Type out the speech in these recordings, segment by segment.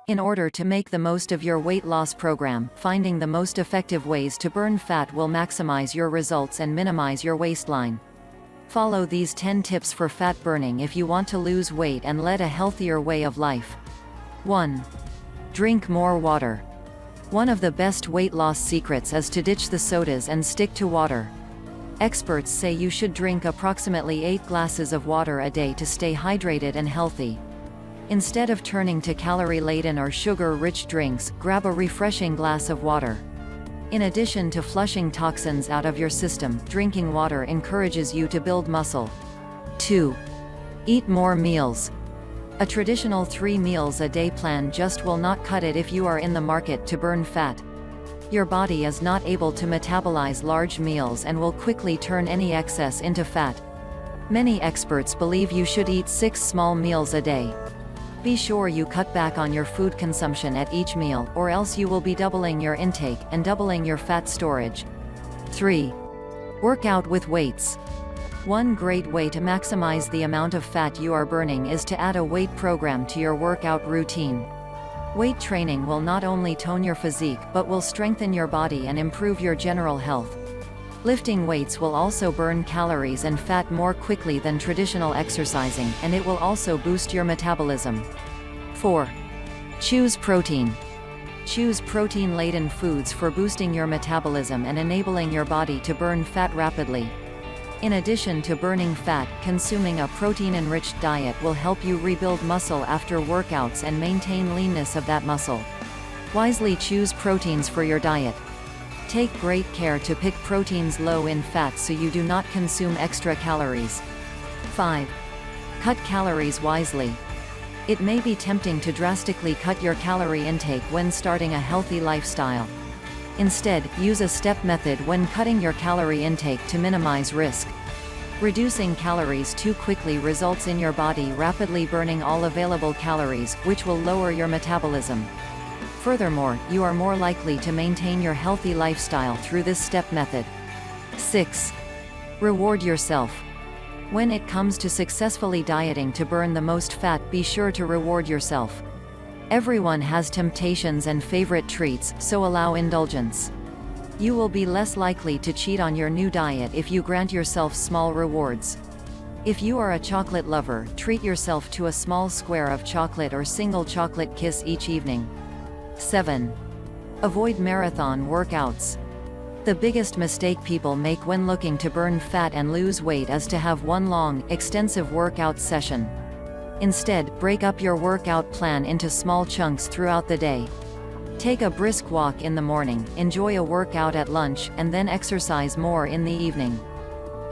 In order to make the most of your weight loss program, finding the most effective ways to burn fat will maximize your results and minimize your waistline. Follow these 10 tips for fat burning if you want to lose weight and lead a healthier way of life. 1. Drink more water. One of the best weight loss secrets is to ditch the sodas and stick to water. Experts say you should drink approximately 8 glasses of water a day to stay hydrated and healthy. Instead of turning to calorie-laden or sugar-rich drinks, grab a refreshing glass of water. In addition to flushing toxins out of your system, drinking water encourages you to build muscle. 2. Eat more meals. A traditional 3 meals a day plan just will not cut it if you are in the market to burn fat. Your body is not able to metabolize large meals and will quickly turn any excess into fat. Many experts believe you should eat 6 small meals a day. Be sure you cut back on your food consumption at each meal, or else you will be doubling your intake and doubling your fat storage. 3. Work out with weights. One great way to maximize the amount of fat you are burning is to add a weight program to your workout routine. Weight training will not only tone your physique but will strengthen your body and improve your general health. Lifting weights will also burn calories and fat more quickly than traditional exercising, and it will also boost your metabolism. 4. Choose protein. Choose protein-laden foods for boosting your metabolism and enabling your body to burn fat rapidly. In addition to burning fat, consuming a protein-enriched diet will help you rebuild muscle after workouts and maintain leanness of that muscle. Wisely choose proteins for your diet. Take great care to pick proteins low in fat so you do not consume extra calories. 5. Cut calories wisely. It may be tempting to drastically cut your calorie intake when starting a healthy lifestyle. Instead, use a step method when cutting your calorie intake to minimize risk. Reducing calories too quickly results in your body rapidly burning all available calories, which will lower your metabolism. Furthermore, you are more likely to maintain your healthy lifestyle through this step method. 6. Reward yourself. When it comes to successfully dieting to burn the most fat, be sure to reward yourself. Everyone has temptations and favorite treats, so allow indulgence. You will be less likely to cheat on your new diet if you grant yourself small rewards. If you are a chocolate lover, treat yourself to a small square of chocolate or single chocolate kiss each evening. 7. Avoid marathon workouts. The biggest mistake people make when looking to burn fat and lose weight is to have one long, extensive workout session. Instead, break up your workout plan into small chunks throughout the day. Take a brisk walk in the morning, enjoy a workout at lunch, and then exercise more in the evening.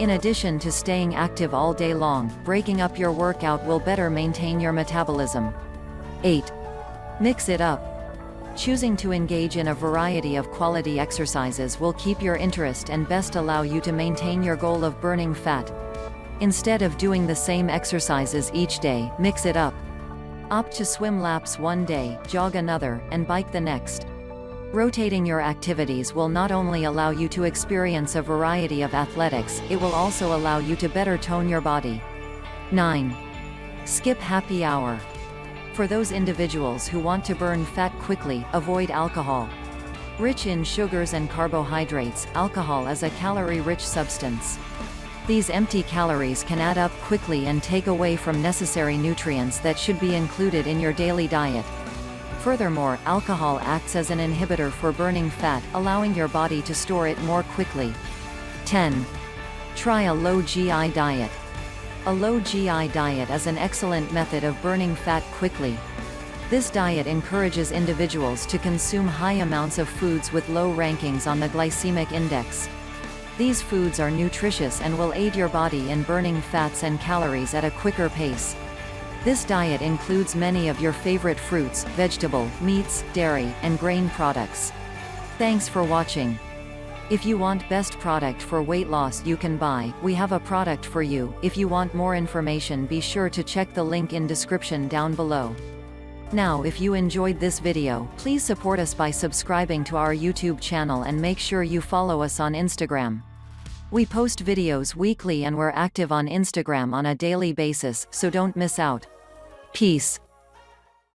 In addition to staying active all day long, breaking up your workout will better maintain your metabolism. 8. Mix it up. Choosing to engage in a variety of quality exercises will keep your interest and best allow you to maintain your goal of burning fat. Instead of doing the same exercises each day, mix it up. Opt to swim laps one day, jog another, and bike the next. Rotating your activities will not only allow you to experience a variety of athletics, it will also allow you to better tone your body. 9. Skip happy hour. For those individuals who want to burn fat quickly, avoid alcohol. Rich in sugars and carbohydrates, alcohol is a calorie-rich substance. These empty calories can add up quickly and take away from necessary nutrients that should be included in your daily diet. Furthermore, alcohol acts as an inhibitor for burning fat, allowing your body to store it more quickly. 10. Try a low GI diet. A low GI diet is an excellent method of burning fat quickly. This diet encourages individuals to consume high amounts of foods with low rankings on the glycemic index. These foods are nutritious and will aid your body in burning fats and calories at a quicker pace. This diet includes many of your favorite fruits, vegetable, meats, dairy, and grain products. Thanks for watching. If you want best product for weight loss you can buy, we have a product for you. If you want more information, be sure to check the link in description down below. Now if you enjoyed this video, please support us by subscribing to our YouTube channel and make sure you follow us on Instagram. We post videos weekly and we're active on Instagram on a daily basis, so don't miss out. Peace.